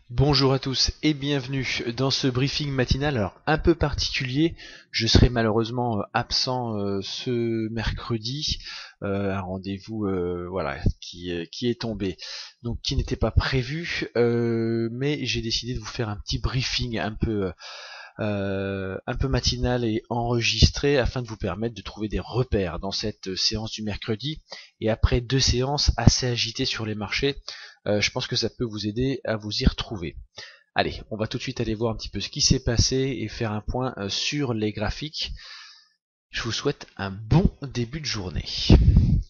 Bonjour à tous et bienvenue dans ce briefing matinal. Alors un peu particulier, je serai malheureusement absent ce mercredi, un rendez-vous voilà qui est tombé, donc qui n'était pas prévu, mais j'ai décidé de vous faire un petit briefing un peu matinal et enregistré afin de vous permettre de trouver des repères dans cette séance du mercredi. Et après deux séances assez agitées sur les marchés, je pense que ça peut vous aider à vous y retrouver. Allez, on va tout de suite aller voir un petit peu ce qui s'est passé et faire un point sur les graphiques. Je vous souhaite un bon début de journée.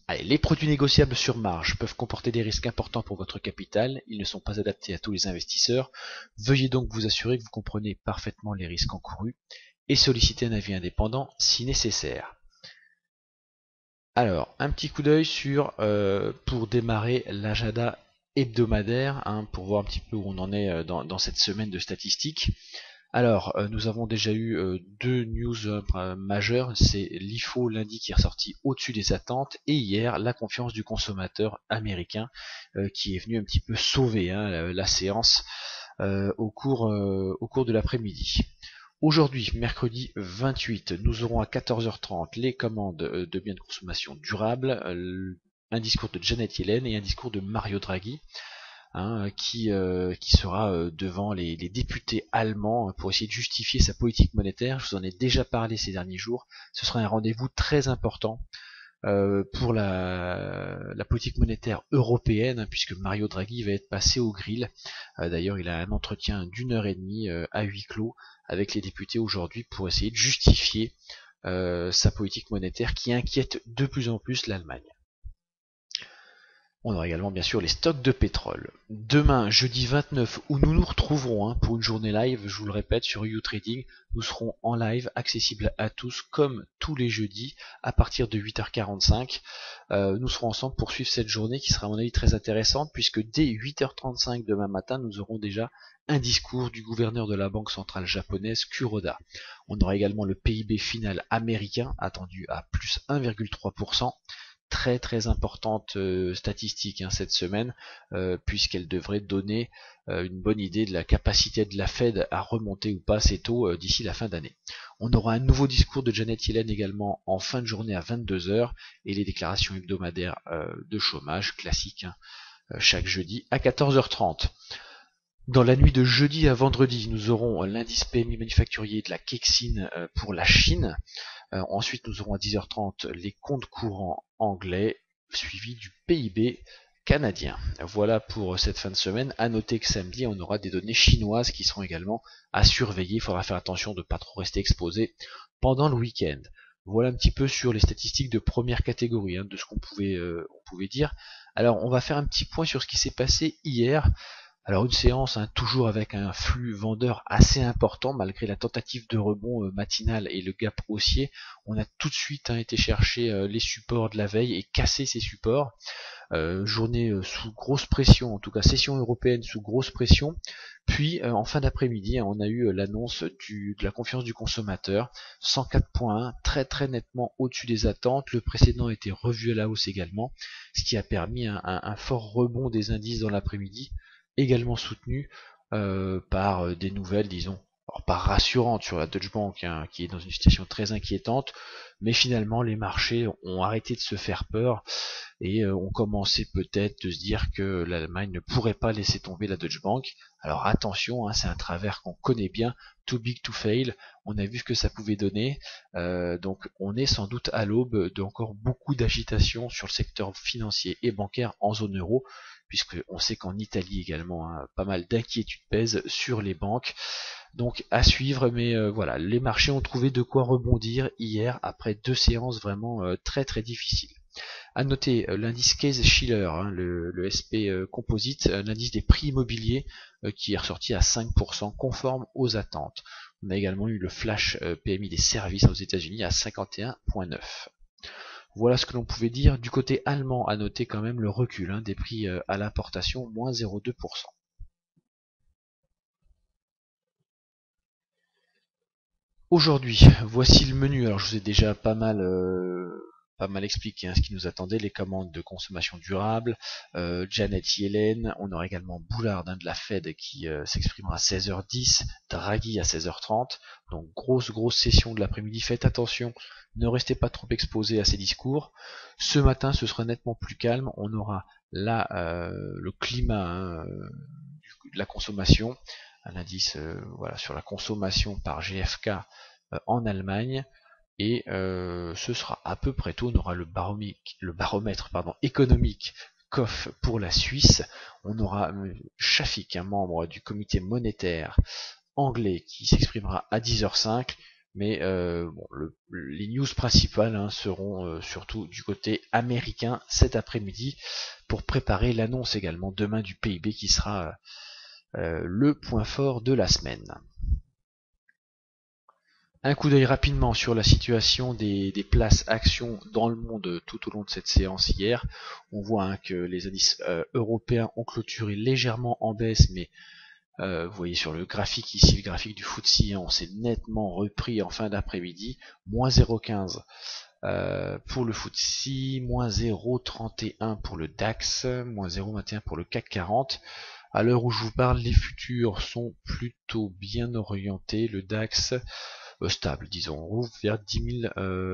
Allez, les produits négociables sur marge peuvent comporter des risques importants pour votre capital. Ils ne sont pas adaptés à tous les investisseurs. Veuillez donc vous assurer que vous comprenez parfaitement les risques encourus et solliciter un avis indépendant si nécessaire. Alors, un petit coup d'œil sur, pour démarrer l'agenda hebdomadaire, pour voir un petit peu où on en est dans cette semaine de statistiques. Alors, nous avons déjà eu deux news majeures, c'est l'IFO lundi qui est ressorti au-dessus des attentes, et hier la confiance du consommateur américain qui est venu un petit peu sauver la séance au cours de l'après-midi. Aujourd'hui, mercredi 28, nous aurons à 14h30 les commandes de biens de consommation durables, un discours de Janet Yellen et un discours de Mario Draghi, qui sera devant les députés allemands pour essayer de justifier sa politique monétaire. Je vous en ai déjà parlé ces derniers jours. Ce sera un rendez-vous très important pour la politique monétaire européenne, puisque Mario Draghi va être passé au grill. D'ailleurs, il a un entretien d'1 heure et demie à huis clos avec les députés aujourd'hui pour essayer de justifier sa politique monétaire qui inquiète de plus en plus l'Allemagne. On aura également bien sûr les stocks de pétrole. Demain, jeudi 29, où nous nous retrouverons pour une journée live, je vous le répète, sur YouTrading, nous serons en live, accessible à tous, comme tous les jeudis, à partir de 8h45. Nous serons ensemble pour suivre cette journée qui sera à mon avis très intéressante, puisque dès 8h35 demain matin, nous aurons déjà un discours du gouverneur de la banque centrale japonaise, Kuroda. On aura également le PIB final américain, attendu à plus 1,3%. Très très importante statistique cette semaine, puisqu'elle devrait donner une bonne idée de la capacité de la Fed à remonter ou pas ses taux d'ici la fin d'année. On aura un nouveau discours de Janet Yellen également en fin de journée à 22h et les déclarations hebdomadaires de chômage classiques chaque jeudi à 14h30. Dans la nuit de jeudi à vendredi, nous aurons l'indice PMI manufacturier de la Kexin pour la Chine. Ensuite, nous aurons à 10h30 les comptes courants anglais, suivis du PIB canadien. Voilà pour cette fin de semaine. À noter que samedi, on aura des données chinoises qui seront également à surveiller. Il faudra faire attention de ne pas trop rester exposé pendant le week-end. Voilà un petit peu sur les statistiques de première catégorie, de ce qu'on pouvait dire. Alors, on va faire un petit point sur ce qui s'est passé hier. Alors une séance toujours avec un flux vendeur assez important malgré la tentative de rebond matinal et le gap haussier. On a tout de suite été chercher les supports de la veille et casser ces supports. Journée sous grosse pression, en tout cas session européenne sous grosse pression. Puis en fin d'après-midi, on a eu l'annonce de la confiance du consommateur, 104.1, très très nettement au-dessus des attentes. Le précédent a été revu à la hausse également, ce qui a permis un fort rebond des indices dans l'après-midi, également soutenu par des nouvelles, disons, alors pas rassurantes sur la Deutsche Bank, qui est dans une situation très inquiétante, mais finalement les marchés ont arrêté de se faire peur et ont commencé peut-être de se dire que l'Allemagne ne pourrait pas laisser tomber la Deutsche Bank. Alors attention, c'est un travers qu'on connaît bien, too big to fail, on a vu ce que ça pouvait donner, donc on est sans doute à l'aube d'encore beaucoup d'agitation sur le secteur financier et bancaire en zone euro, puisqu'on sait qu'en Italie également, pas mal d'inquiétudes pèsent sur les banques. Donc à suivre, mais voilà, les marchés ont trouvé de quoi rebondir hier après deux séances vraiment très très difficiles. À noter l'indice Case-Shiller, le SP Composite, l'indice des prix immobiliers qui est ressorti à 5%, conforme aux attentes. On a également eu le flash PMI des services aux États-Unis à 51,9. Voilà ce que l'on pouvait dire. Du côté allemand, à noter quand même le recul des prix à l'importation, moins 0,2%. Aujourd'hui, voici le menu. Alors je vous ai déjà pas mal pas mal expliqué ce qui nous attendait, les commandes de consommation durable, Janet Yellen, on aura également Bullard de la Fed qui s'exprimera à 16h10, Draghi à 16h30, donc grosse session de l'après-midi, faites attention, ne restez pas trop exposés à ces discours. Ce matin ce sera nettement plus calme, on aura là le climat de la consommation, un indice voilà, sur la consommation par GfK en Allemagne, et ce sera à peu près tout. On aura le baromètre économique COF pour la Suisse, on aura Shafik, un membre du comité monétaire anglais qui s'exprimera à 10h05, mais les news principales seront surtout du côté américain cet après-midi pour préparer l'annonce également demain du PIB qui sera le point fort de la semaine. Un coup d'œil rapidement sur la situation des places actions dans le monde tout au long de cette séance hier. On voit que les indices européens ont clôturé légèrement en baisse, mais vous voyez sur le graphique ici, le graphique du FTSE, on s'est nettement repris en fin d'après-midi, moins 0,15 pour le FTSE, moins 0,31 pour le DAX, moins 0,21 pour le CAC 40. À l'heure où je vous parle, les futurs sont plutôt bien orientés, le DAX stable, disons, on rouvre vers 10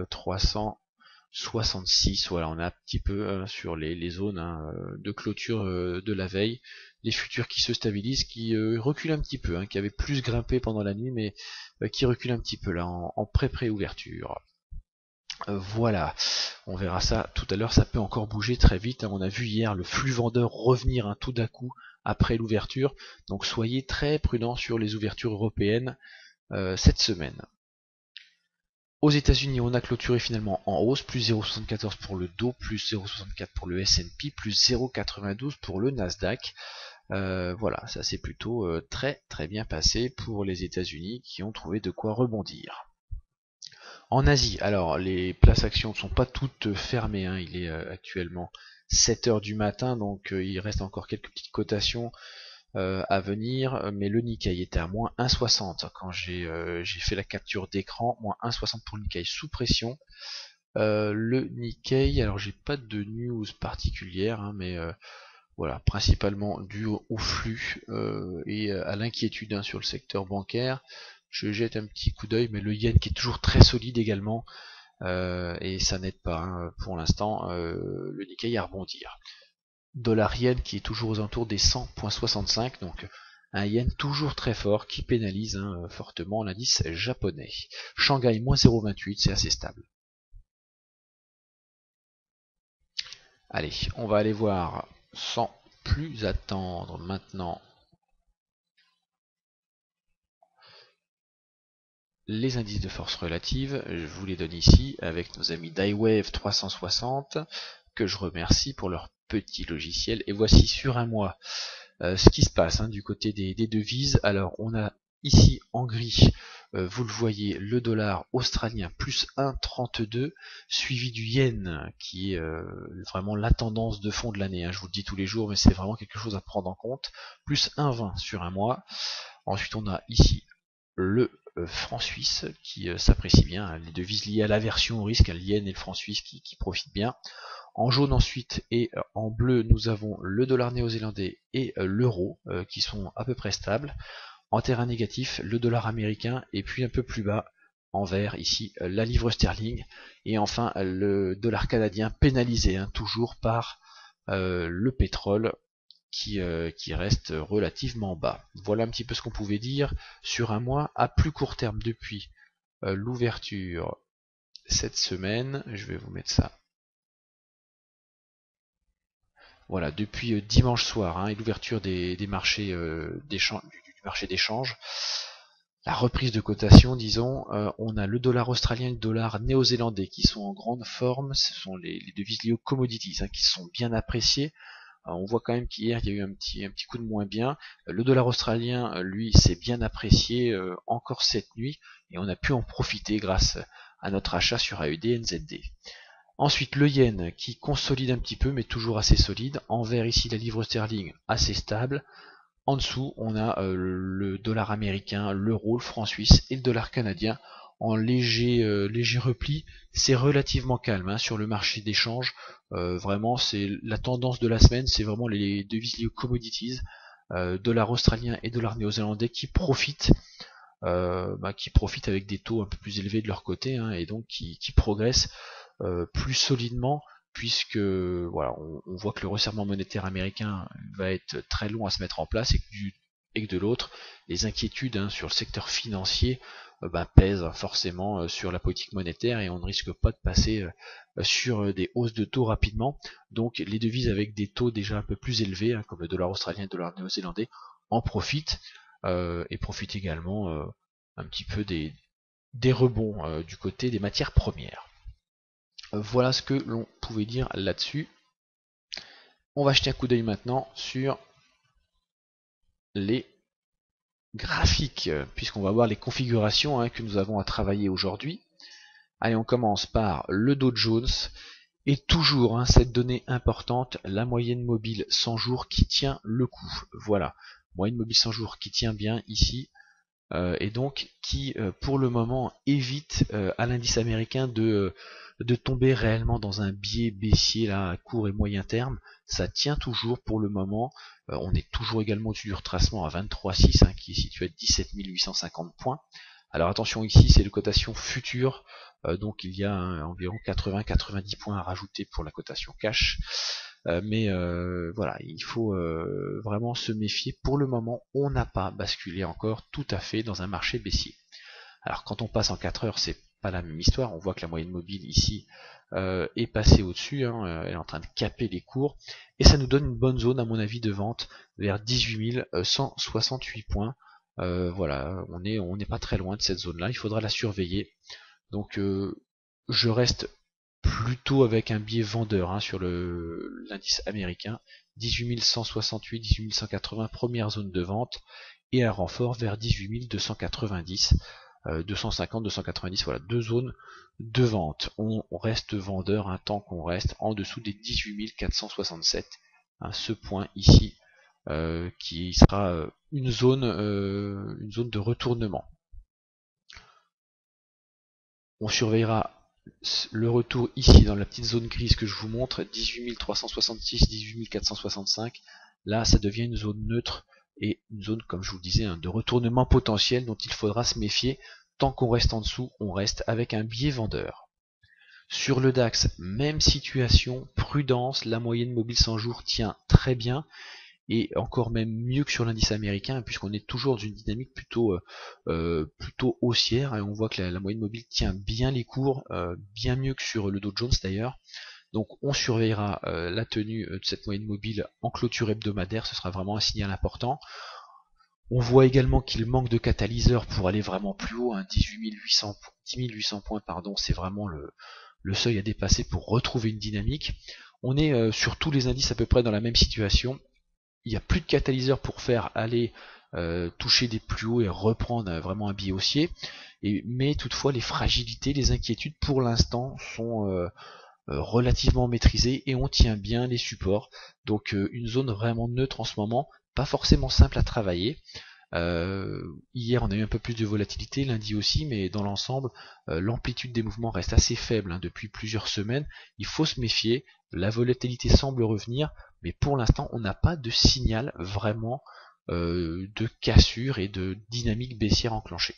366, voilà, on est un petit peu sur les zones de clôture de la veille, les futurs qui se stabilisent, qui reculent un petit peu, qui avaient plus grimpé pendant la nuit, mais qui reculent un petit peu là, en pré-ouverture. Voilà, on verra ça tout à l'heure, ça peut encore bouger très vite, on a vu hier le flux vendeur revenir tout d'un coup après l'ouverture, donc soyez très prudents sur les ouvertures européennes cette semaine. Aux États-Unis, on a clôturé finalement en hausse, plus 0,74 pour le Dow, plus 0,64 pour le S&P, plus 0,92 pour le Nasdaq. Voilà, ça s'est plutôt très bien passé pour les États-Unis qui ont trouvé de quoi rebondir. En Asie, alors les places actions ne sont pas toutes fermées, il est actuellement 7h du matin, donc il reste encore quelques petites cotations à venir, mais le Nikkei était à moins 1,60 quand j'ai fait la capture d'écran, moins 1,60 pour le Nikkei sous pression. Le Nikkei, alors j'ai pas de news particulière, mais voilà, principalement dû au flux et à l'inquiétude sur le secteur bancaire. Je jette un petit coup d'œil, mais le yen qui est toujours très solide également, et ça n'aide pas pour l'instant le Nikkei à rebondir. Dollar yen qui est toujours aux alentours des 100,65, donc un yen toujours très fort qui pénalise fortement l'indice japonais. Shanghai moins 0,28, c'est assez stable. Allez, on va aller voir sans plus attendre maintenant les indices de force relative. Je vous les donne ici avec nos amis daiWave 360 que je remercie pour leur petit logiciel. Et voici sur un mois ce qui se passe du côté des devises. Alors on a ici en gris, vous le voyez, le dollar australien plus 1,32, suivi du yen qui est vraiment la tendance de fond de l'année. Je vous le dis tous les jours, mais c'est vraiment quelque chose à prendre en compte. Plus 1,20 sur un mois. Ensuite on a ici le franc suisse qui s'apprécie bien, les devises liées à l'aversion au risque, le yen et le franc suisse qui profitent bien. En jaune ensuite et en bleu, nous avons le dollar néo-zélandais et l'euro qui sont à peu près stables. En terrain négatif, le dollar américain et puis un peu plus bas en vert ici la livre sterling et enfin le dollar canadien pénalisé toujours par le pétrole qui reste relativement bas. Voilà un petit peu ce qu'on pouvait dire sur un mois à plus court terme depuis l'ouverture cette semaine. Je vais vous mettre ça. Voilà, depuis dimanche soir et l'ouverture des marchés du marché d'échange, la reprise de cotation, disons, on a le dollar australien et le dollar néo-zélandais qui sont en grande forme. Ce sont les devises liées aux commodities qui sont bien appréciées. On voit quand même qu'hier il y a eu un petit coup de moins bien. Le dollar australien, lui, s'est bien apprécié encore cette nuit et on a pu en profiter grâce à notre achat sur AED NZD. Ensuite le yen qui consolide un petit peu mais toujours assez solide. En vert ici la livre sterling assez stable. En dessous on a le dollar américain, l'euro, le franc suisse et le dollar canadien en léger repli. C'est relativement calme hein, sur le marché d'échange. Vraiment, c'est la tendance de la semaine, c'est vraiment les devises liées aux commodities, dollar australien et dollar néo-zélandais qui profitent avec des taux un peu plus élevés de leur côté hein, et donc qui progressent plus solidement puisque voilà, on voit que le resserrement monétaire américain va être très long à se mettre en place et que de l'autre, les inquiétudes hein, sur le secteur financier pèsent forcément sur la politique monétaire et on ne risque pas de passer sur des hausses de taux rapidement. Donc les devises avec des taux déjà un peu plus élevés, hein, comme le dollar australien et le dollar néo-zélandais, en profitent et profitent également un petit peu des rebonds du côté des matières premières. Voilà ce que l'on pouvait dire là-dessus. On va jeter un coup d'œil maintenant sur les graphiques, puisqu'on va voir les configurations hein, que nous avons à travailler aujourd'hui. Allez, on commence par le Dow Jones, et toujours hein, cette donnée importante, la moyenne mobile 100 jours qui tient le coup. Voilà, moyenne mobile 100 jours qui tient bien ici, et donc qui pour le moment évite à l'indice américain de tomber réellement dans un biais baissier là, à court et moyen terme. Ça tient toujours pour le moment. On est toujours également au-dessus du retracement à 23,6 hein, qui est situé à 17 850 points. Alors attention, ici c'est le cotation future, donc il y a environ 80-90 points à rajouter pour la cotation cash. Mais voilà, il faut vraiment se méfier. Pour le moment, on n'a pas basculé encore tout à fait dans un marché baissier. Alors quand on passe en 4 heures, c'est pas la même histoire. On voit que la moyenne mobile ici est passée au-dessus, hein, elle est en train de caper les cours, et ça nous donne une bonne zone à mon avis de vente vers 18 168 points. Voilà, on n'est pas très loin de cette zone-là, il faudra la surveiller. Donc je reste plutôt avec un biais vendeur hein, sur l'indice américain, 18 168, 18 180, première zone de vente, et un renfort vers 18 290, 250, 290, voilà, deux zones de vente. On reste vendeur un tant qu'on reste en dessous des 18 467, hein, ce point ici, qui sera une zone de retournement. On surveillera le retour ici dans la petite zone grise que je vous montre, 18 366, 18 465. Là, ça devient une zone neutre et une zone, comme je vous le disais, hein, de retournement potentiel dont il faudra se méfier. Tant qu'on reste en dessous, on reste avec un biais vendeur. Sur le DAX, même situation, prudence, la moyenne mobile 100 jours tient très bien, et encore même mieux que sur l'indice américain, puisqu'on est toujours dans une dynamique plutôt haussière, et on voit que la moyenne mobile tient bien les cours, bien mieux que sur le Dow Jones d'ailleurs. Donc on surveillera la tenue de cette moyenne mobile en clôture hebdomadaire, ce sera vraiment un signal important. On voit également qu'il manque de catalyseurs pour aller vraiment plus haut, hein, 10 800 points, pardon, c'est vraiment le seuil à dépasser pour retrouver une dynamique. On est sur tous les indices à peu près dans la même situation. Il n'y a plus de catalyseurs pour faire aller toucher des plus hauts et reprendre vraiment un biais haussier. Mais toutefois, les fragilités, les inquiétudes pour l'instant sont relativement maîtrisées et on tient bien les supports. Donc une zone vraiment neutre en ce moment, pas forcément simple à travailler. Hier on a eu un peu plus de volatilité, lundi aussi, mais dans l'ensemble l'amplitude des mouvements reste assez faible hein, depuis plusieurs semaines. Il faut se méfier, la volatilité semble revenir, mais pour l'instant on n'a pas de signal vraiment de cassure et de dynamique baissière enclenchée.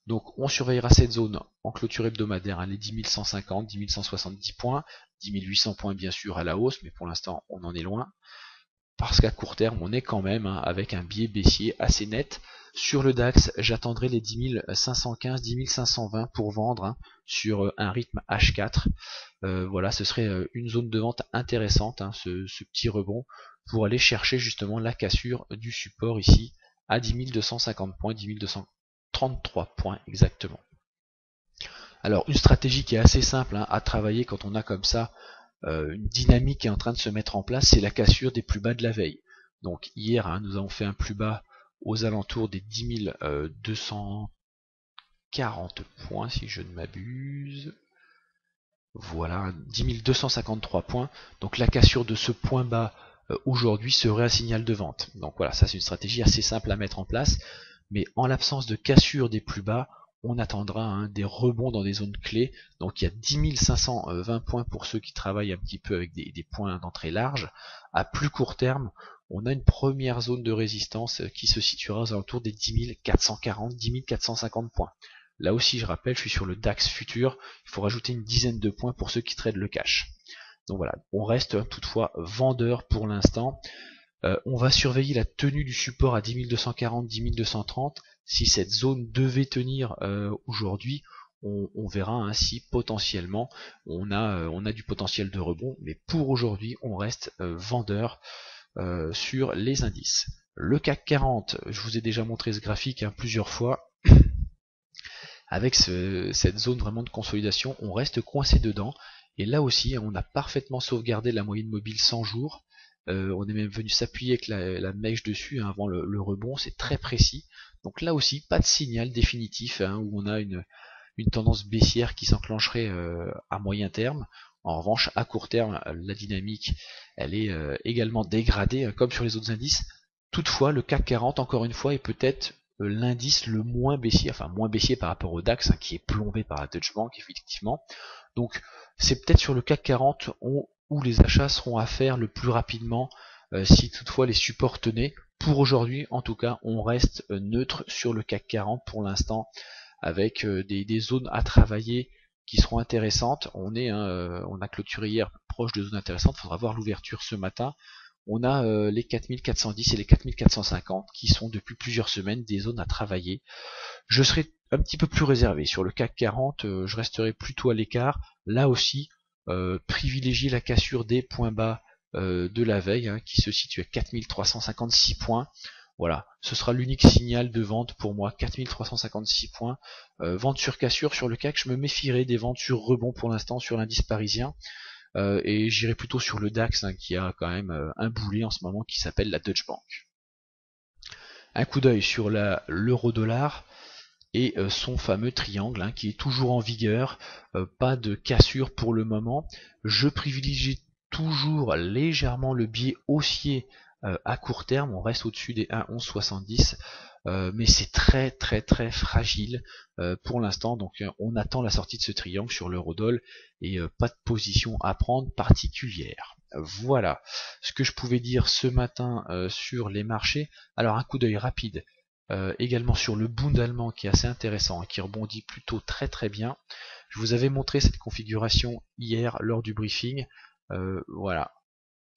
Donc on surveillera cette zone en clôture hebdomadaire, hein, les 10 150, 10 170 points, 10 800 points bien sûr à la hausse, mais pour l'instant on en est loin. Parce qu'à court terme, on est quand même hein, avec un biais baissier assez net. Sur le DAX, j'attendrai les 10 515, 10 520 pour vendre hein, sur un rythme H4. Voilà, ce serait une zone de vente intéressante, hein, ce petit rebond, pour aller chercher justement la cassure du support ici à 10 250 points, 10 233 points exactement. Alors une stratégie qui est assez simple hein, à travailler quand on a comme ça une dynamique qui est en train de se mettre en place, c'est la cassure des plus bas de la veille. Donc hier, hein, nous avons fait un plus bas aux alentours des 10 240 points, si je ne m'abuse. Voilà, 10 253 points. Donc la cassure de ce point bas aujourd'hui serait un signal de vente. Donc voilà, ça c'est une stratégie assez simple à mettre en place. Mais en l'absence de cassure des plus bas, on attendra des rebonds dans des zones clés. Donc il y a 10 520 points pour ceux qui travaillent un petit peu avec des points d'entrée larges. À plus court terme, on a une première zone de résistance qui se situera aux alentours des 10 440, 10 450 points. Là aussi, je rappelle, je suis sur le DAX futur, il faut rajouter une dizaine de points pour ceux qui tradent le cash. Donc voilà, on reste toutefois vendeur pour l'instant. On va surveiller la tenue du support à 10 240, 10 230. Si cette zone devait tenir aujourd'hui, on verra si potentiellement on a du potentiel de rebond. Mais pour aujourd'hui, on reste vendeur sur les indices. Le CAC 40, je vous ai déjà montré ce graphique plusieurs fois. Avec cette zone vraiment de consolidation, on reste coincé dedans. Et là aussi, on a parfaitement sauvegardé la moyenne mobile 100 jours. On est même venu s'appuyer avec la mèche dessus avant le rebond, c'est très précis. Donc là aussi, pas de signal définitif où on a une tendance baissière qui s'enclencherait à moyen terme. En revanche, à court terme, la dynamique, elle est également dégradée, comme sur les autres indices. Toutefois, le CAC 40, encore une fois, est peut-être l'indice le moins baissier, enfin moins baissier par rapport au DAX, qui est plombé par la Deutsche Bank, effectivement. Donc, c'est peut-être sur le CAC 40 où les achats seront à faire le plus rapidement, si toutefois les supports tenaient. Pour aujourd'hui, en tout cas, on reste neutre sur le CAC 40 pour l'instant, avec des zones à travailler qui seront intéressantes. On a clôturé hier proche de zones intéressantes, il faudra voir l'ouverture ce matin. On a les 4410 et les 4450 qui sont depuis plusieurs semaines des zones à travailler. Je serai un petit peu plus réservé sur le CAC 40, je resterai plutôt à l'écart. Là aussi, privilégier la cassure des points bas de la veille, qui se situe à 4356 points. Voilà, ce sera l'unique signal de vente pour moi, 4356 points. Vente sur cassure sur le CAC, je me méfierai des ventes sur rebond pour l'instant sur l'indice parisien. Et j'irai plutôt sur le DAX qui a quand même un boulet en ce moment qui s'appelle la Deutsche Bank. Un coup d'œil sur l'euro-dollar et son fameux triangle qui est toujours en vigueur, pas de cassure pour le moment. Je privilégie toujours légèrement le biais haussier à court terme, on reste au-dessus des 1,1170, mais c'est très très très fragile pour l'instant, donc on attend la sortie de ce triangle sur l'eurodoll et pas de position à prendre particulière. Voilà ce que je pouvais dire ce matin sur les marchés. Alors un coup d'œil rapide également sur le Bund allemand qui est assez intéressant et qui rebondit plutôt très très bien. Je vous avais montré cette configuration hier lors du briefing. Voilà.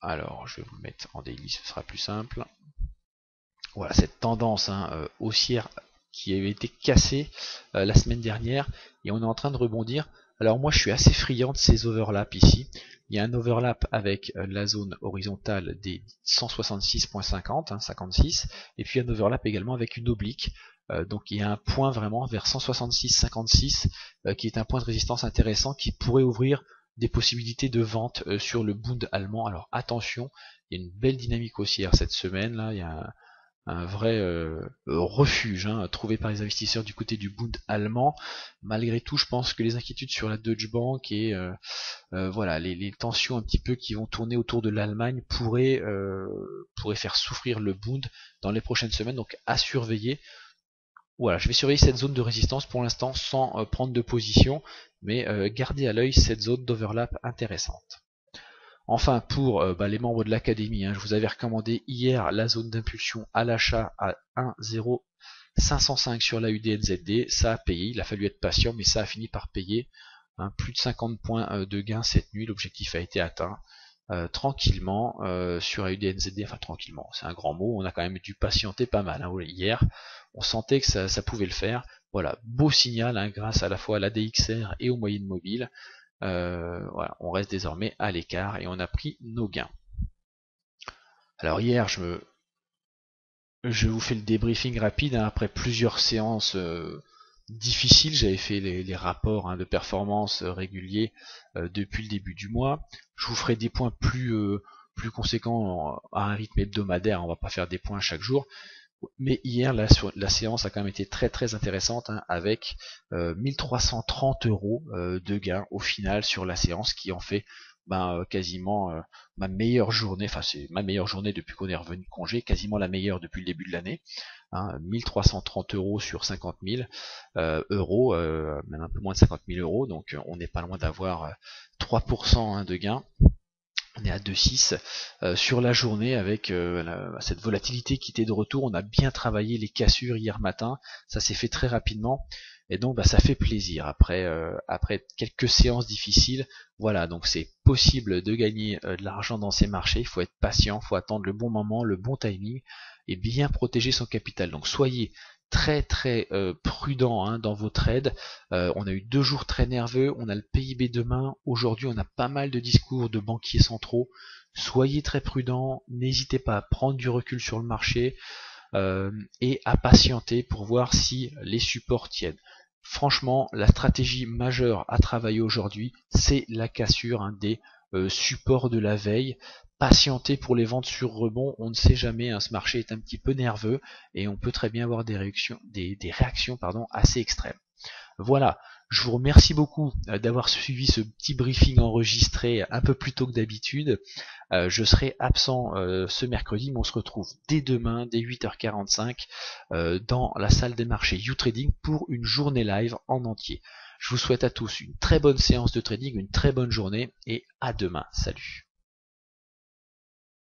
Alors je vais vous le mettre en daily, ce sera plus simple. Voilà cette tendance haussière qui avait été cassée la semaine dernière et on est en train de rebondir. Alors moi je suis assez friand de ces overlaps ici. Il y a un overlap avec la zone horizontale des 166.50, 56, et puis un overlap également avec une oblique. Donc il y a un point vraiment vers 166.56 qui est un point de résistance intéressant qui pourrait ouvrir des possibilités de vente sur le Bund allemand. Alors attention, il y a une belle dynamique haussière cette semaine, là, il y a un vrai refuge trouvé par les investisseurs du côté du Bund allemand. Malgré tout, je pense que les inquiétudes sur la Deutsche Bank et voilà les tensions un petit peu qui vont tourner autour de l'Allemagne pourraient faire souffrir le Bund dans les prochaines semaines, donc à surveiller. Voilà, je vais surveiller cette zone de résistance pour l'instant sans prendre de position, mais gardez à l'œil cette zone d'overlap intéressante. Enfin, pour les membres de l'académie, je vous avais recommandé hier la zone d'impulsion à l'achat à 1,0505 sur la UDNZD. Ça a payé, il a fallu être patient, mais ça a fini par payer. Plus de 50 points de gain cette nuit, l'objectif a été atteint. Tranquillement sur la UDNZD, enfin tranquillement, c'est un grand mot, on a quand même dû patienter pas mal hier, on sentait que ça pouvait le faire. Voilà, beau signal grâce à la fois à l'ADXR et aux moyennes mobiles. Voilà, on reste désormais à l'écart et on a pris nos gains. Alors hier, je vous fais le débriefing rapide après plusieurs séances difficiles. J'avais fait les rapports de performance réguliers depuis le début du mois. Je vous ferai des points plus conséquents à un rythme hebdomadaire. On va pas faire des points chaque jour. Mais hier, la séance a quand même été très très intéressante avec 1330 € de gains au final sur la séance qui en fait quasiment ma meilleure journée, enfin c'est ma meilleure journée depuis qu'on est revenu de congé, quasiment la meilleure depuis le début de l'année. 1330 euros sur 50 000 euros, même un peu moins de 50 000 euros, donc on n'est pas loin d'avoir 3% de gain. On est à 2,6 sur la journée avec cette volatilité qui était de retour. On a bien travaillé les cassures hier matin, ça s'est fait très rapidement et donc ça fait plaisir après quelques séances difficiles. Voilà, donc c'est possible de gagner de l'argent dans ces marchés. Il faut être patient, il faut attendre le bon moment, le bon timing et bien protéger son capital. Donc soyez très très prudent dans vos trades. On a eu 2 jours très nerveux, on a le PIB demain, aujourd'hui on a pas mal de discours de banquiers centraux. Soyez très prudents, n'hésitez pas à prendre du recul sur le marché et à patienter pour voir si les supports tiennent. Franchement, la stratégie majeure à travailler aujourd'hui, c'est la cassure des supports de la veille. Patienter pour les ventes sur rebond, on ne sait jamais, ce marché est un petit peu nerveux et on peut très bien avoir des réactions assez extrêmes. Voilà, je vous remercie beaucoup d'avoir suivi ce petit briefing enregistré un peu plus tôt que d'habitude. Je serai absent ce mercredi, mais on se retrouve dès demain, dès 8h45, dans la salle des marchés YouTrading pour une journée live en entier. Je vous souhaite à tous une très bonne séance de trading, une très bonne journée et à demain. Salut.